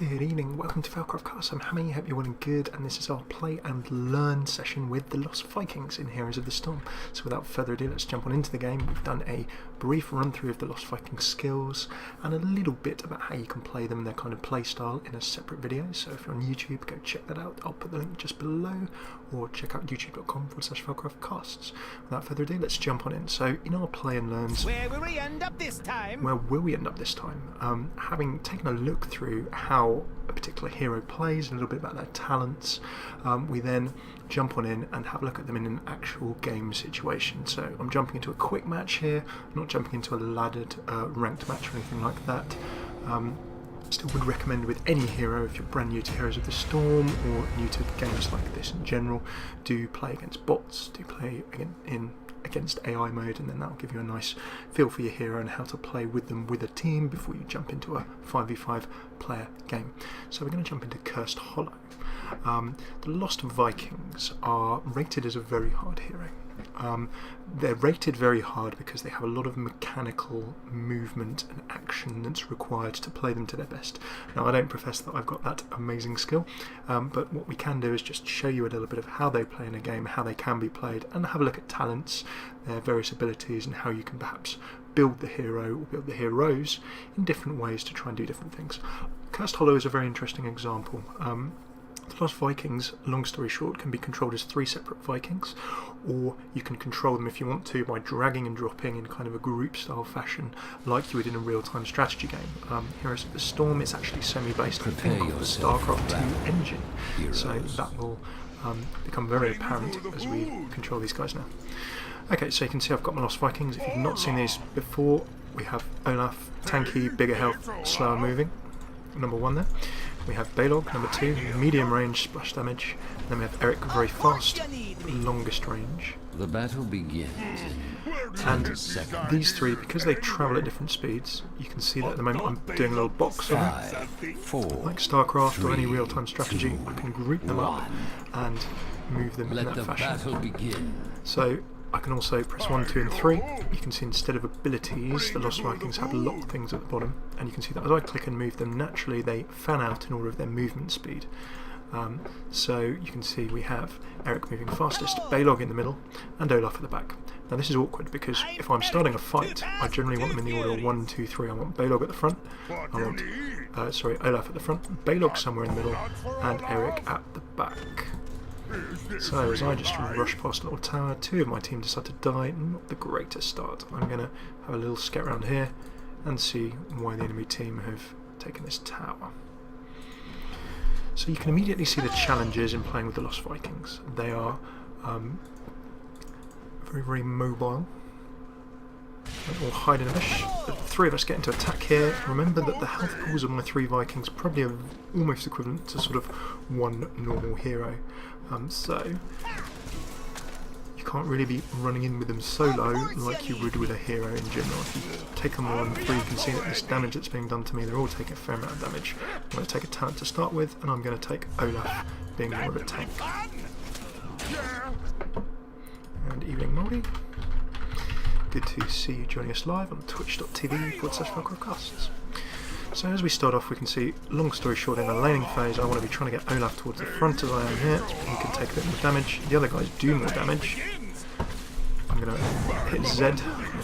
Good evening, welcome to Failcraft. I'm Hammy, hope you're well and good, and this is our play and learn session with the Lost Vikings in Heroes of the Storm. So without further ado, let's jump on into the game. We've done a brief run through of the Lost Vikings skills and a little bit about how you can play them and their kind of play style in a separate video. So if you're on YouTube, go check that out. I'll put the link just below, or check out youtube.com/Failcraftcasts. Without further ado, let's jump on in. So in our play and learns, where will we end up this time? Having taken a look through how a particular hero plays, a little bit about their talents, we then jump on in and have a look at them in an actual game situation. So I'm jumping into a quick match here, I'm not jumping into a laddered ranked match or anything like that. Still would recommend with any hero, if you're brand new to Heroes of the Storm or new to games like this in general, do play against bots, do play against AI mode, and then that'll give you a nice feel for your hero and how to play with them with a team before you jump into a 5v5 player game. So we're going to jump into Cursed Hollow. The Lost Vikings are rated as a very hard hero. They're rated very hard because they have a lot of mechanical movement and action that's required to play them to their best. Now, I don't profess that I've got that amazing skill, but what we can do is just show you a little bit of how they play in a game, how they can be played, and have a look at talents, their various abilities, and how you can perhaps build the hero or build the heroes in different ways to try and do different things. Cursed Hollow is a very interesting example. The Lost Vikings, long story short, can be controlled as 3 separate Vikings, or you can control them if you want to by dragging and dropping in kind of a group style fashion like you would in a real-time strategy game. Heroes of the Storm, it's actually semi-based on the StarCraft 2 engine, so that will become very apparent as we control these guys now. Okay, so you can see I've got my Lost Vikings. If you've not seen these before, we have Olaf, tanky, bigger health, slower moving, number 1 there. We have Balog, number 2, medium range, splash damage. Then we have Eric, very fast, longest range. The battle begins. And these 3, because they travel at different speeds, you can see that at the moment I'm doing a little box on them. 5, 4, like StarCraft or any real-time strategy, I can group them up and move them in that fashion. Battle begin. So I can also press 1, 2 and 3. You can see instead of abilities, the Lost Vikings have locked things at the bottom, and you can see that as I click and move them, naturally they fan out in order of their movement speed. So you can see we have Eric moving fastest, Balog in the middle, and Olaf at the back. Now this is awkward because if I'm starting a fight, I generally want them in the order 1, 2, 3. I want Balog at the front, I want Olaf at the front, Balog somewhere in the middle, and Eric at the back. So as I just rush past a little tower, 2 of my team decide to die. Not the greatest start. I'm going to have a little scout around here and see why the enemy team have taken this tower. So you can immediately see the challenges in playing with the Lost Vikings. They are very, very mobile. Or hide in a bush. The 3 of us get into attack here. Remember that the health pools of my 3 Vikings probably are almost equivalent to sort of 1 normal hero. So you can't really be running in with them solo like you would with a hero in general. If you take them all on 3, you can see that this damage that's being done to me, they're all taking a fair amount of damage. I'm going to take a talent to start with, and I'm going to take Olaf, being more of a tank. And evening, Moldy. Good to see you joining us live on twitch.tv/Failcraftcasts. So as we start off, we can see, long story short, in the laning phase, I want to be trying to get Olaf towards the front as I am here. He can take a bit more damage. The other guys do more damage. I'm going to hit Z.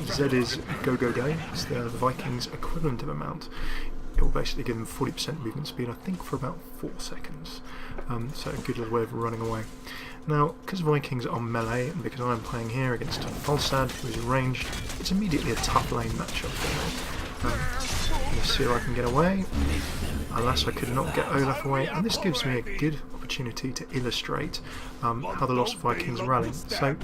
Z is go, go, go. It's the Vikings' equivalent of amount. It will basically give them 40% movement speed, I think, for about 4 seconds. So a good little way of running away. Now, because Vikings are melee, and because I'm playing here against Falstad, who is ranged, it's immediately a tough lane matchup for me. Let's see if I can get away. Alas, I could not get Olaf away, and this gives me a good opportunity to illustrate how the Lost Vikings rally. So,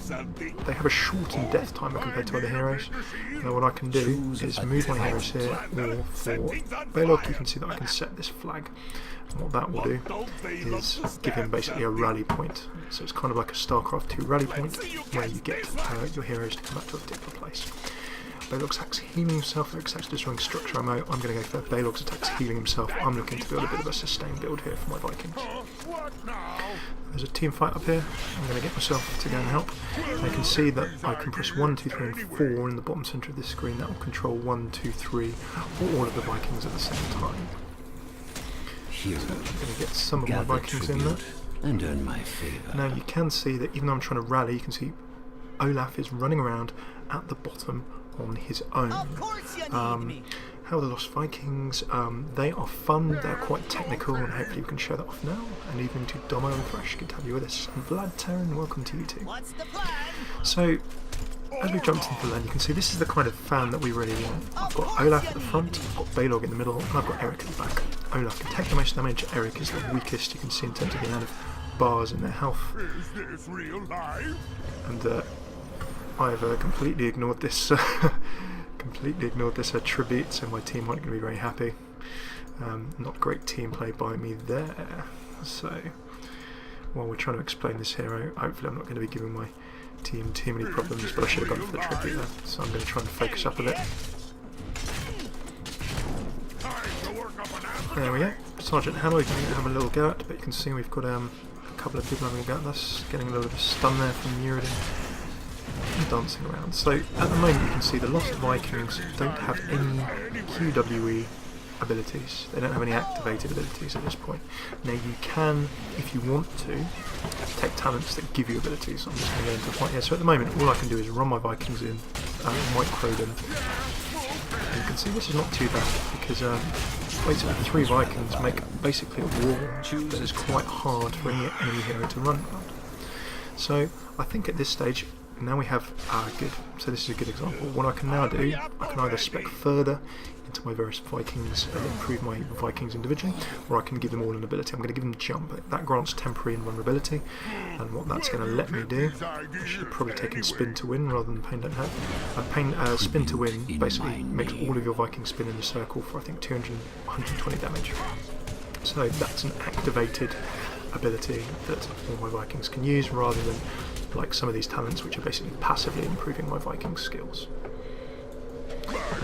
they have a shortened death timer compared to other heroes. Now what I can do is move my heroes here, or for Balog, you can see that I can set this flag. And what that will do is give him basically a rally point. So it's kind of like a StarCraft 2 rally point, where you get your heroes to come back to a particular place. Balog's attacks healing himself, Eric's attacks destroying structure ammo. I'm going to go for Balog's attacks healing himself. I'm looking to build a bit of a sustained build here for my Vikings. There's a team fight up here. I'm going to get myself to go and help. I can see that I can press 1, 2, 3 and 4 in the bottom centre of this screen. That will control 1, 2, 3, or all of the Vikings at the same time. hero. I'm going to get some of my Gather Vikings in there. tribute and earn my favor. Now you can see that even though I'm trying to rally, you can see Olaf is running around at the bottom on his own. Of course you need me. How are the Lost Vikings? They are fun, they're quite technical, and hopefully we can show that off now. And even to Domo and Thresh, good to have you with us. And Vlad Terran, welcome to you too. What's the plan? So, as we jumped into the land, you can see this is the kind of fan that we really want. I've got Olaf at the front, I've got Balog in the middle, and I've got Eric at the back. Olaf can take the most damage, Eric is the weakest, you can see in terms of the amount of bars in their health. Is this real life? And I've completely ignored this tribute, so my team aren't going to be very happy. Not great team play by me there. So, while we're trying to explain this hero, hopefully I'm not going to be giving my team too many problems, but I should have gone for the tribute there, so I'm going to try and focus up a bit. There we go. Sergeant Hammer, we can have a little go at, but you can see we've got a couple of people having a go at us, getting a little bit of stun there from Muradin. Dancing around. So at the moment you can see the Lost Vikings don't have any QWE abilities. They don't have any activated abilities at this point. Now you can, if you want to, take talents that give you abilities. I'm just going to go into a fight here. So at the moment all I can do is run my Vikings in, micro them. And you can see this is not too bad because basically 3 Vikings make basically a wall that is quite hard for any enemy hero to run around. So I think at this stage now we have good. So this is a good example. What I can now do, I can either spec further into my various Vikings and improve my Vikings individually, or I can give them all an ability. I'm going to give them jump. That grants temporary invulnerability, and what that's going to let me do, I should have probably taken spin to win rather than pain don't hurt. Spin to win basically makes all of your Vikings spin in a circle for I think 120 damage. So that's an activated ability that all my Vikings can use rather than like some of these talents which are basically passively improving my Viking skills.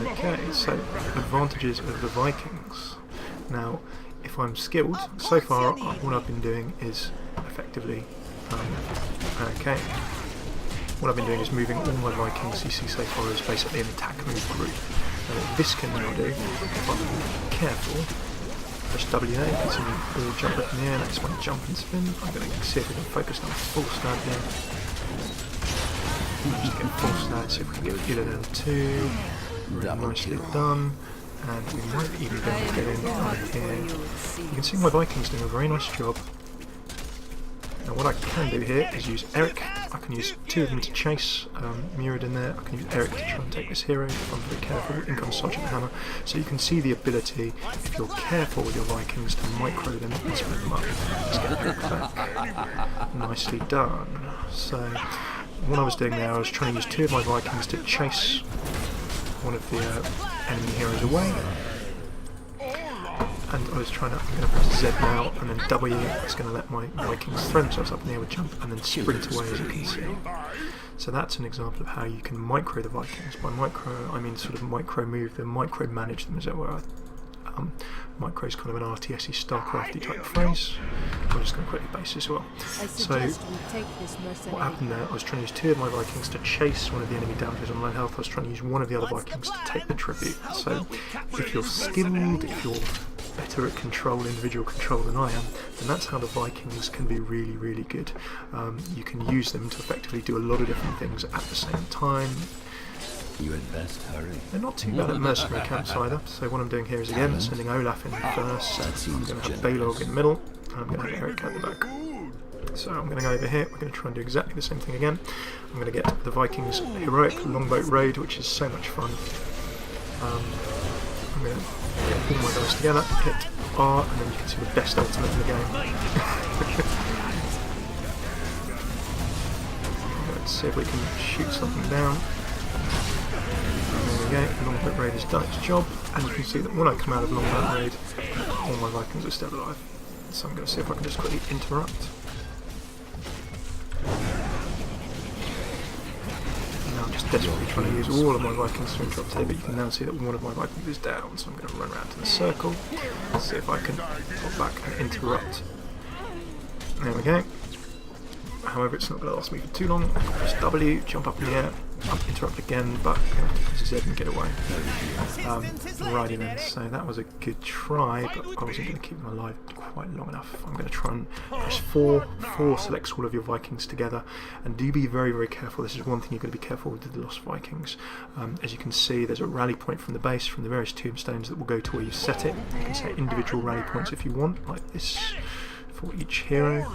Okay, so advantages of the Vikings. Now, if I'm skilled, so far what I've been doing is effectively, what I've been doing is moving all my Vikings you see so far as basically an attack move group. And what this can now do, if I'm careful, press W there, you can see me all jump up in the air, next one jump and spin. I'm going to see if we can focus on full stab here. Just get full stab, see if we can get Gila down to 2. Nicely done. And we might even be able to get in right here. You can see my Vikings doing a very nice job. Now what I can do here is use Eric. I can use 2 of them to chase Muradin there. I can use Eric to try and take this hero if I'm very careful. In comes Sergeant Hammer. So you can see the ability, if you're careful with your Vikings, to micro them and spread them up. Let's get Eric back. Nicely done. So what I was doing there, I was trying to use 2 of my Vikings to chase one of the enemy heroes away. And I was trying to, I'm going to press Z now, and then W is going to let my Vikings throw themselves up in the air with jump, and then sprint away as you can see. So that's an example of how you can micro the Vikings. By micro, I mean sort of micro move them, micro manage them, as it were. Micro is kind of an RTSy, StarCrafty type phrase. I'm just going to quickly base this as well. So what happened there, I was trying to use 2 of my Vikings to chase one of the enemy down to his online health. I was trying to use one of the other Vikings to take the tribute. So if you're skilled, if you're better at individual control than I am, then that's how the Vikings can be really, really good. You can use them to effectively do a lot of different things at the same time. You had best hurry. They're not too bad at mercenary camps either, so what I'm doing here is again sending Olaf in first. I'm going to have Balog in the middle, and I'm going to have Eric at the back. So I'm going to go over here, we're going to try and do exactly the same thing again. I'm going to get the Vikings heroic longboat raid, which is so much fun. I'm going to get all my guys together, hit R, and then you can see the best ultimate in the game. Let's see if we can shoot something down. There we go, Longboat Raid has done its job, and you can see that when I come out of Longboat Raid, all my Vikings are still alive. So I'm going to see if I can just quickly interrupt. Now I'm just desperately trying to use all of my Vikings to interrupt here, but you can now see that one of my Vikings is down, so I'm going to run around to the circle, and see if I can pop back and interrupt. There we go. However, it's not going to last me for too long. Press W, jump up in the air, interrupt again, but I'm going to have to Z and get away. Righty then, so that was a good try, but I wasn't going to keep them alive quite long enough. I'm going to try and press 4. 4 selects all of your Vikings together, and do be very, very careful. This is one thing you've got to be careful with the Lost Vikings. As you can see, there's a rally point from the base, from the various tombstones that will go to where you set it. You can set individual rally points if you want, like this, for each hero,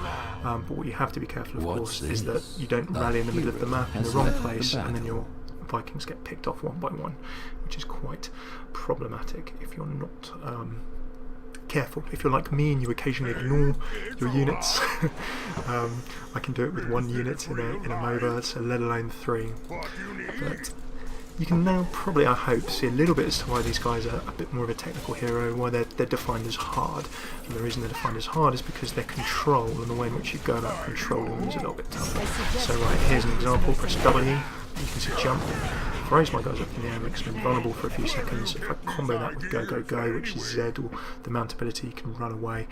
but what you have to be careful of course is that you don't rally in the middle of the map in the wrong place and then your Vikings get picked off one by one, which is quite problematic if you're not careful. If you're like me and you occasionally ignore your units, I can do it with 1 unit in a MOBA, so let alone 3. But you can now probably, I hope, see a little bit as to why these guys are a bit more of a technical hero, why they're defined as hard. And the reason they're defined as hard is because their control and the way in which you go about controlling them is a little bit tougher. So right, here's an example. Press W, you can see jump. Throws my guys up in the air, makes them vulnerable for a few seconds. If I combo that with go, go, go, which is Z, or the mount ability, you can run away.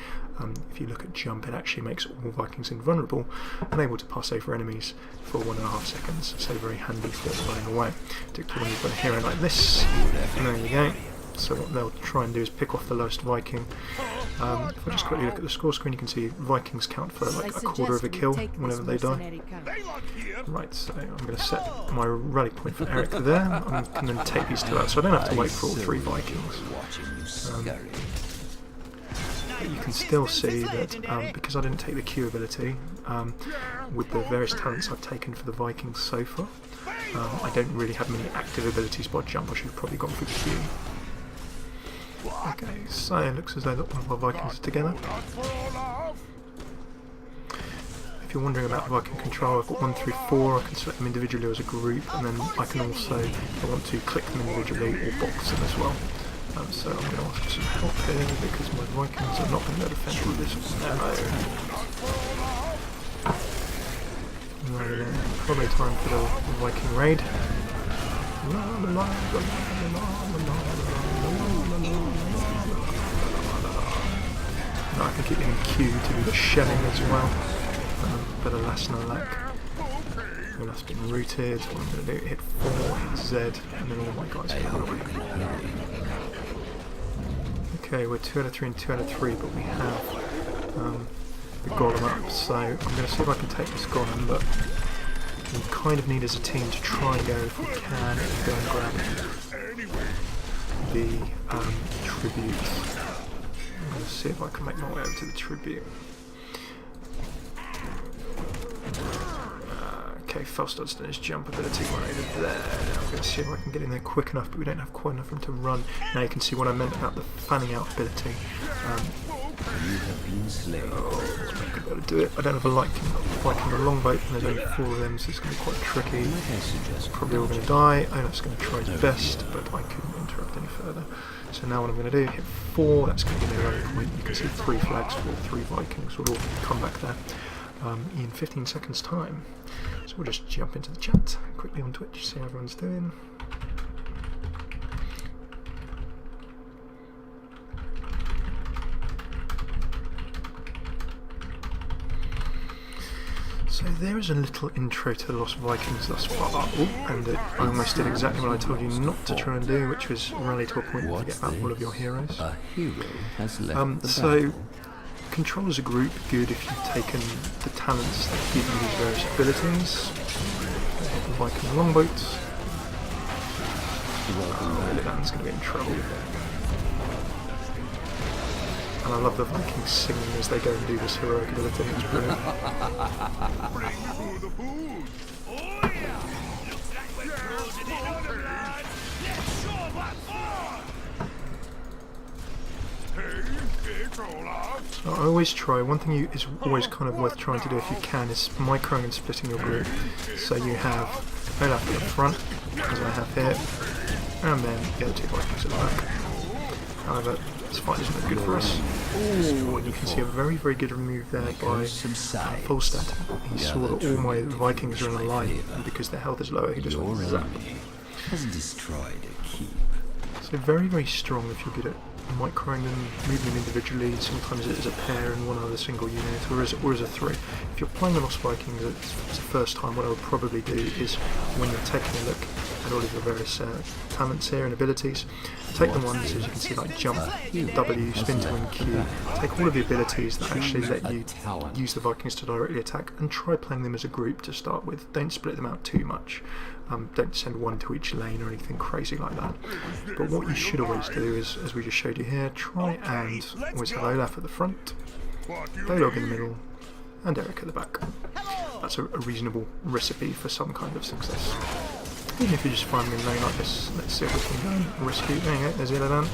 If you look at jump, it actually makes all Vikings invulnerable and able to pass over enemies for 1.5 seconds, so very handy for running away. Particularly when you've got a hero like this, and there you go. So what they'll try and do is pick off the lowest Viking. If I just quickly look at the score screen, you can see Vikings count for like a quarter of a kill whenever they die. Right, so I'm going to set my rally point for Eric there. I can then take these 2 out, so I don't have to wait for all 3 Vikings. But you can still see that because I didn't take the Q ability, with the various talents I've taken for the Vikings so far, I don't really have many active abilities by jump. I should have probably gone for Q. Okay, so it looks as though all of our Vikings are together. If you're wondering about Viking control, I've got 1 through 4, I can select them individually as a group, and then I can also, if I want to, click them individually or box them as well. So I'm going to ask for some help here because my Vikings are not going to defend with this ammo. Right then, probably time for the Viking raid. No, I can keep hitting Q to do the shelling as well, but alas no luck. And that's been rooted. What I'm going to do, hit 4, hit Z, and then all my guys can run away. Okay, we're 2 out of 3 and 2 out of 3, but we have the golem up, so I'm going to see if I can take this golem, but we kind of need as a team to try and go, if we can, and go and grab the tribute. I'm going to see if I can make my way over to the tribute. Okay, Falstad's done his jump ability right over there. I'm going to see if I can get in there quick enough, but we don't have quite enough room to run. Now you can see what I meant about the fanning out ability. You have been slain. Oh, I'm not going to be able to do it. I don't have a Viking or longboat, and there's only 4 of them, so it's going to be quite tricky. Probably all going to die. Olaf's going to try his best, but I couldn't interrupt any further. So now what I'm going to do, hit 4, that's going to be the rally point. You can see 3 flags for 3 Vikings will all come back there in 15 seconds time. So we'll just jump into the chat quickly on Twitch, see how everyone's doing. So there is a little intro to the Lost Vikings thus far. Oh, and I almost did exactly what I told you not to try and do, which was rally to a point and forget about all of your heroes. A hero has left the so battle. control as a group, good if you've taken the talents that give you these various abilities. The Viking longboats. Really, that's going to get in trouble. And I love the Vikings singing as they go and do this heroic ability, it's brilliant. So I always try, one thing is always kind of worth trying to do if you can is microing and splitting your group. So you have Olaf at the front, as I have here, and then the other 2 Vikings at the back. However, this fight isn't that good for us. Ooh, and you can see a very, very good move there by Falstad. He saw that all my Vikings are in a line, and because their health is lower, he just went zap. Has destroyed a keep. So very, very strong if you're good at microing them, moving them individually. Sometimes it is a pair and one other single unit, or as a three. If you're playing the Lost Vikings it's the first time, what I would probably do is, when you're taking a look at all of your various talents here and abilities, take the ones, as you can see, like jump, W, spin to win, Q, take all of the abilities that actually let you use the Vikings to directly attack, and try playing them as a group to start with. Don't split them out too much. Don't send one to each lane or anything crazy like that. But what you should always do is, as we just showed you here, try and always have Olaf at the front, Balog in the middle, and Eric at the back. That's a reasonable recipe for some kind of success. Even if you just find me in a lane like this, let's see if we can go. Rescue, there you go, there's Illidan.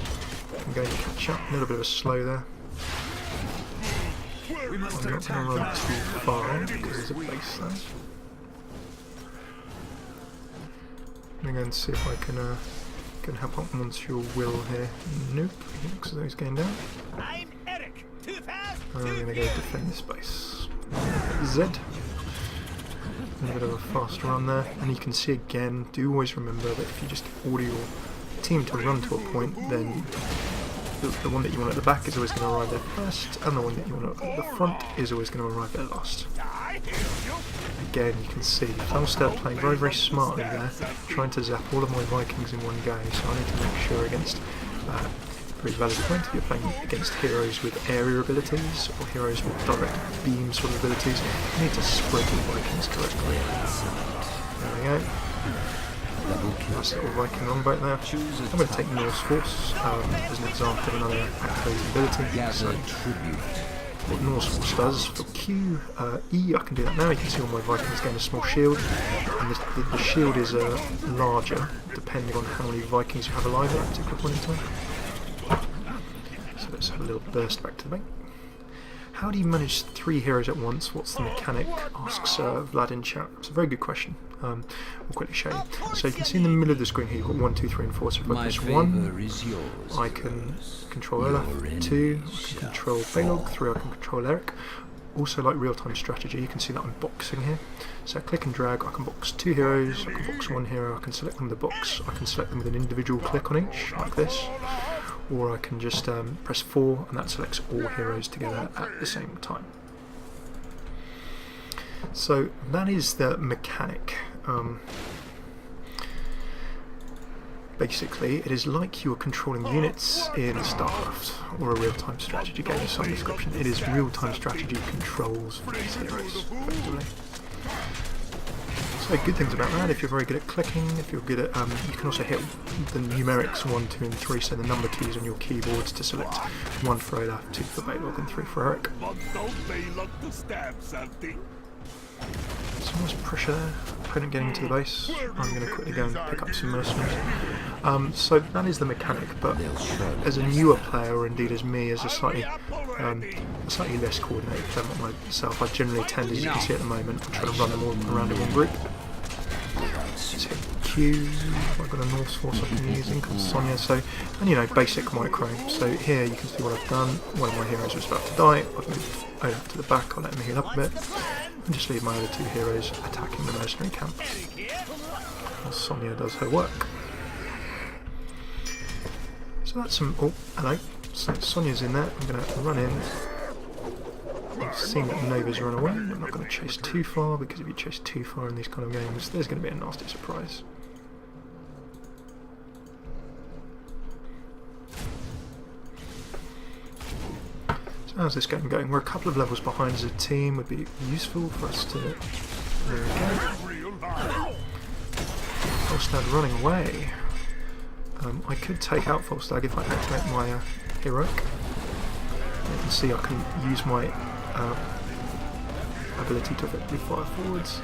I'm going to catch up, a little bit of a slow there. I'm not going to run too far because there's a base there. I'm going to see if I can help out Monsieur Will here. Nope, he looks as though he's going down. I'm Eric. Too fast. I'm going to go defend this base. Z. A bit of a fast run there, and you can see again, do always remember that if you just order your team to run to a point, then the one that you want at the back is always going to arrive there first, and the one that you want at the front is always going to arrive there last. Again, you can see Falstad playing very, very smartly there, trying to zap all of my Vikings in one go, so I need to make sure against, very valid point, if you're playing against heroes with area abilities, or heroes with direct beam sort of abilities, you need to spread your Vikings correctly. There we go. Nice little Viking longboat there. I'm going to take Norse Force as an example of another activated ability. So, what Norse Force does for Q, E, I can do that now. You can see all my Vikings gain a small shield, and the shield is larger depending on how many Vikings you have alive at a particular point in time. So let's have a little burst back to the bank. How do you manage 3 heroes at once? What's the mechanic? Asks Vlad in chat. It's a very good question. We'll quickly show you. So you can see in the middle of the screen here, you've got 1, 2, 3 and 4. So if I press 1, I can control Olaf. 2, I can control Balog. 3, I can control Eric. Also, like real-time strategy, you can see that I'm boxing here. So click and drag, I can box 2 heroes, I can box 1 hero, I can select them with the box, I can select them with an individual click on each, like this. Or I can just press 4 and that selects all heroes together at the same time. So that is the mechanic. Basically, it is like you are controlling units in StarCraft or a real-time strategy game of some description. It is real-time strategy controls for these heroes, effectively. So good things about that, if you're very good at clicking, if you're good at, you can also hit the numerics 1, 2 and 3, so the number keys on your keyboards to select 1 for Olaf, 2 for Balog and 3 for Eric. Some nice pressure there, opponent getting into the base. I'm going to quickly go and pick up some mercenaries. So that is the mechanic, but as a newer player, or indeed as me, as a slightly less coordinated player myself, I generally tend, as you can see at the moment, I'm trying to run them all around in one group. Let's hit Q, I've got a Norse Force I can use, in comes Sonya, so, and you know, basic micro. So here you can see what I've done. One of my heroes was about to die, I've moved Olaf to the back, I'll let him heal up a bit, and just leave my other 2 heroes attacking the mercenary camp while Sonya does her work. So that's some, oh, hello, so Sonya's in there, I'm going to run in. I've seen that Nova's run away, I'm not going to chase too far, because if you chase too far in these kind of games, there's going to be a nasty surprise. So how's this game going? We're a couple of levels behind as a team, would be useful for us to... There we go. Falstad running away. I could take out Falstad if I activate my heroic. You can see I can use my ability to effectively fire forwards.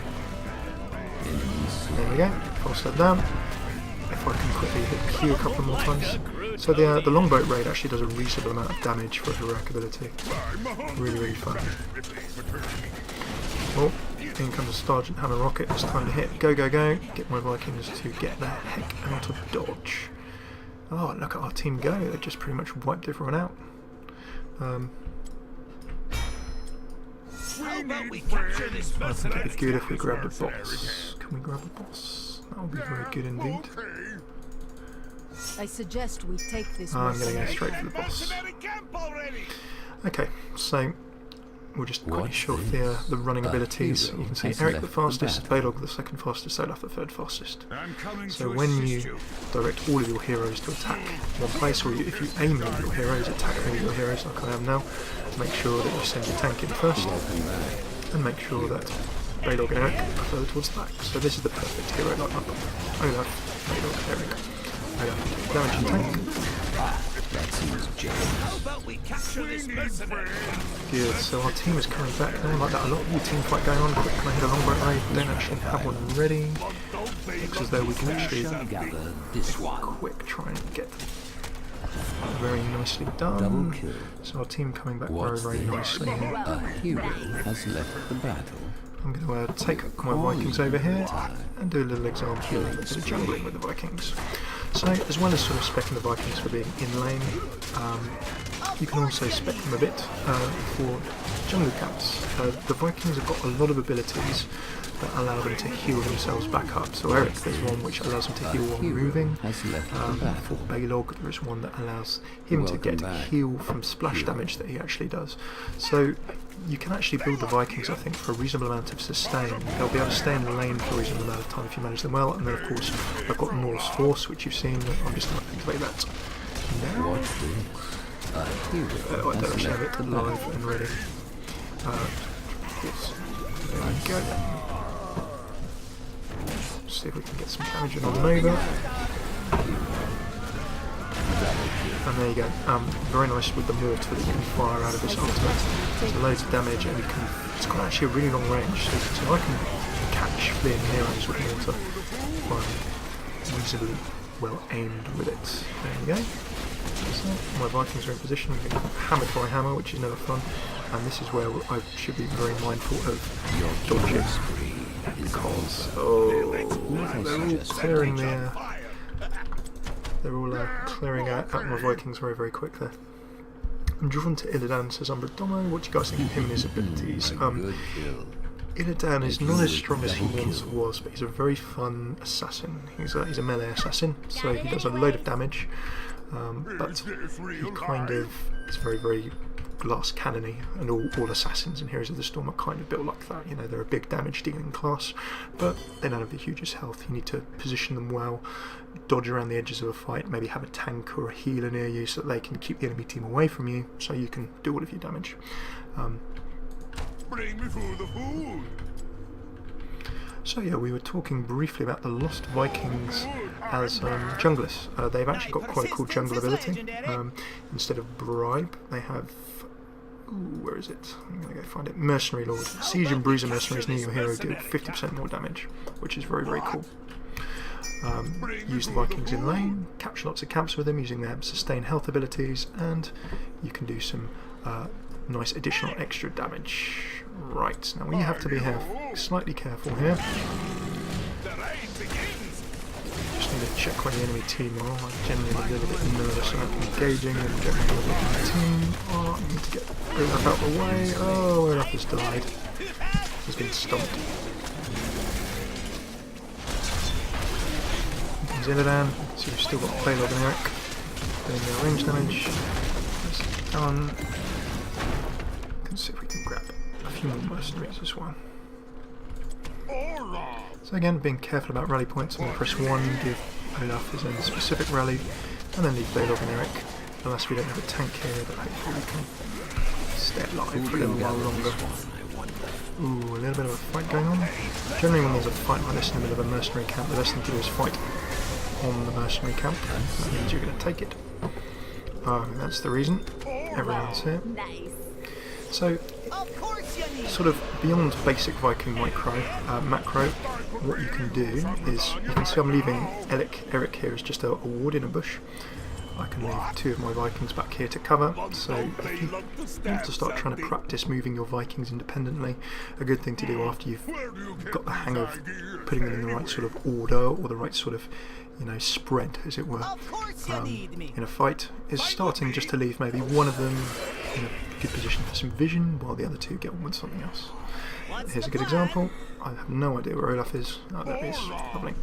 There we go, Falstad down. If I can quickly hit Q a couple more times. So the longboat raid actually does a reasonable amount of damage for a heroic ability. Really, really fun. Oh, in comes a Sergeant Hammer Rocket, it's time to hit. Go, go, go. Get my Vikings to get the heck out of dodge. Oh, look at our team go, they just pretty much wiped everyone out. I think it'd be good if we grabbed a boss. Can we grab a boss? That would be very good indeed. I suggest we take this. I'm going to go straight for the boss. Mercenary camp already. Okay, so we'll just quickly What show off is the running a abilities. hero You can see has Eric the left the fastest, battle. Balog the second fastest, Olaf the third fastest. I'm coming So to when assist you direct all of your heroes to attack one place, or if you aim at your heroes, attack all your heroes like I am now, make sure that you send your tank in first, and make sure that Balog and Eric are further towards the back. So this is the perfect hero lineup. Olaf, Balog, Eric. Olaf, damage and tank. That seems generous. How about we capture this mercenary? Good, so our team is coming back now, like that a lot of your team fight going on. Quick, can I hit a longbow raid? Don't actually have one ready. Looks as though we can actually Shall gather this one. quick try and get very nicely Double done. kill. So our team coming back What's very this? nicely here. A hero has left the battle. I'm going to take my Vikings over here and do a little example of a bit of jungling with the Vikings. So as well as sort of speccing the Vikings for being in lane, you can also spec them a bit for jungle camps. The Vikings have got a lot of abilities that allow them to heal themselves back up. So Eric, there's one which allows him to heal while moving. Has left the For battle. Balog, there is one that allows him to Welcome get back, heal from splash damage that he actually does. So you can actually build the Vikings, I think, for a reasonable amount of sustain. They'll be able to stay in the lane for a reasonable amount of time if you manage them well. And then, of course, I've got Norse Force, which you've seen. I'm just going to activate that now. What's this? A hero I don't has actually have left it the live battle. and ready. Yes. There we go. See if we can get some damage on Nova. And there you go. Very nice with the mortar that you can fire out of this ultimate. So loads of damage, and you can. It's got actually a really long range, so I can catch fleeing heroes with mortar. I'm reasonably well aimed with it. There you go. So my Vikings are in position. I'm getting hammered by hammer, which is never fun. And this is where I should be very mindful of dodging. Because they're all clearing the. They're all clearing out my Vikings very, very quick there. I'm drawn to Illidan, says Umbra. What do you guys think of him and his abilities? Good kill. Illidan is not as strong as he once was, but he's a very fun assassin. He's a melee assassin, so he does a load of damage, but he kind of is very, very glass cannony, and all assassins and Heroes of the Storm are kind of built like that. You know, they're a big damage dealing class, but they don't have the hugest health. You need to position them well, dodge around the edges of a fight, maybe have a tank or a healer near you so that they can keep the enemy team away from you, so you can do all of your damage. Bring me food the food. So yeah, we were talking briefly about the Lost Vikings as junglers. They've actually got quite a cool jungle ability. Instead of bribe, they have... Ooh, where is it? I'm going to go find it. Mercenary Lord. Siege and Bruiser mercenaries near your hero do 50% more damage, which is very, very cool. Use the Vikings in lane, capture lots of camps with them using their sustain health abilities, and you can do some nice additional extra damage. Right, now we have to be slightly careful here. Just need to check where the enemy team are. I'm generally a little bit nervous about engaging and generally looking at the team. Oh, I need to get Olaf out of the way. Oh, Olaf has died. He's been stumped. He's Illidan, so we've still got Balog and Eric doing their range damage. That's done. Let's see if we can grab a few more mercenaries as well. So again, being careful about rally points. I'm going to press 1, give Olaf his own specific rally, and then leave Balog and Eric, unless we don't have a tank here, but hopefully we can stay alive for a little while longer. Ooh, a little bit of a fight going on. Generally when there's a fight like this in the middle of a mercenary camp, the best thing to do is fight on the mercenary camp. That means you're going to take it. That's the reason. Everyone's here. So, sort of beyond basic Viking macro, what you can do is, you can see I'm leaving Eric here as just a ward in a bush. I can leave 2 of my Vikings back here to cover, so if you want to start trying to practice moving your Vikings independently, a good thing to do after you've got the hang of putting them in the right sort of order, or the right sort of, you know, spread, as it were, in a fight, is starting just to leave maybe one of them in a good position for some vision, while the other 2 get on with something else. Here's a good example. I have no idea where Olaf is. Oh, there he is. Lovely.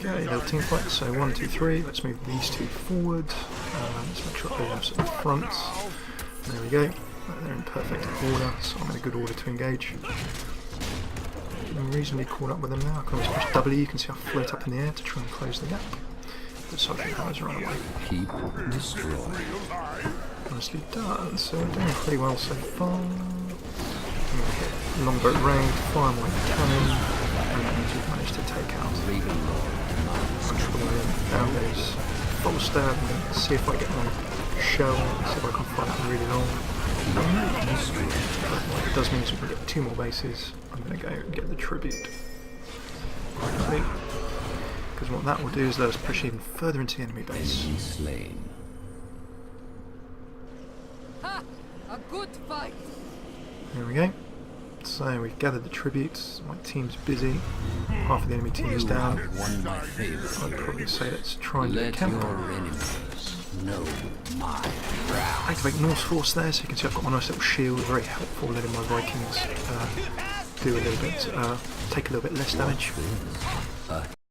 Okay, little team fight. So 1, 2, 3. Let's move these two forward. Let's make sure they have some fronts. There we go. They're in perfect order, so I'm in a good order to engage. I'm reasonably caught up with them now. I can always push W. You can see I float up in the air to try and close the gap. But Sergeant Powers run away. Keep destroyed. Nicely done. So we're doing pretty well so far. Longboat raid, fire my cannon, and we've managed to take out controlling. Down goes full stab. I'm going to see if I get my shell, see if I can fight them really long. What it does mean is we can get 2 more bases. I'm going to go and get the tribute quickly, because what that will do is let us push even further into the enemy base. Enemy slain. Ha! A good fight. There we go. So we've gathered the tributes. My team's busy. Half of the enemy team is down. Won my favor. I'd probably say let's try and get a Let camp. your enemies know my wrath. Activate Norse Force there, so you can see I've got my nice little shield, very helpful letting my Vikings do a little bit, take a little bit less damage.